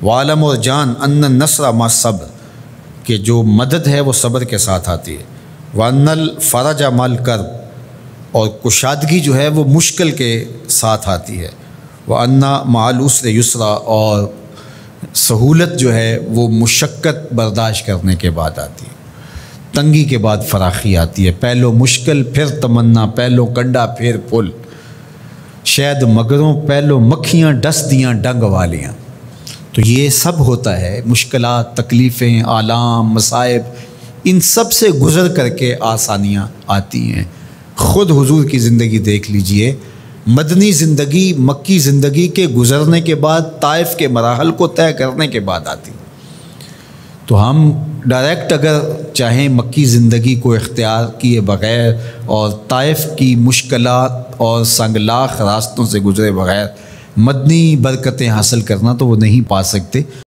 وعلم اور جان ان النصر مع الصبر، کہ جو مدد ہے وہ صبر کے ساتھ آتی ہے، وان الفرج مع الکرب، اور کشادگی جو ہے وہ مشکل کے ساتھ آتی ہے، وان مع العسر یسرا، اور سہولت جو ہے وہ مشقت برداشت کرنے کے بعد آتی ہے، تنگی کے بعد فراخی آتی ہے، پہلو مشکل پھر تمنا، پہلو کنڈا پھر پھول، شاید مگروں پہلو مکھیاں ڈس دیاں ڈنگ والیاں۔ تو یہ سب ہوتا ہے، مشکلات، تکلیفیں، آلام، مصائب، ان سب سے گزر کر کے آسانیاں آتی ہیں۔ خود حضور کی زندگی دیکھ لیجئے، مدنی زندگی مکی زندگی کے گزرنے کے بعد طائف کے مراحل کو طے کرنے کے بعد آتی، تو ہم ڈائریکٹ اگر چاہیں مکی زندگی کو اختیار کیے بغیر اور طائف کی مشکلات اور سنگلاخ راستوں سے گزرے بغیر مدنی برکتیں حاصل کرنا تو وہ نہیں پا سکتے۔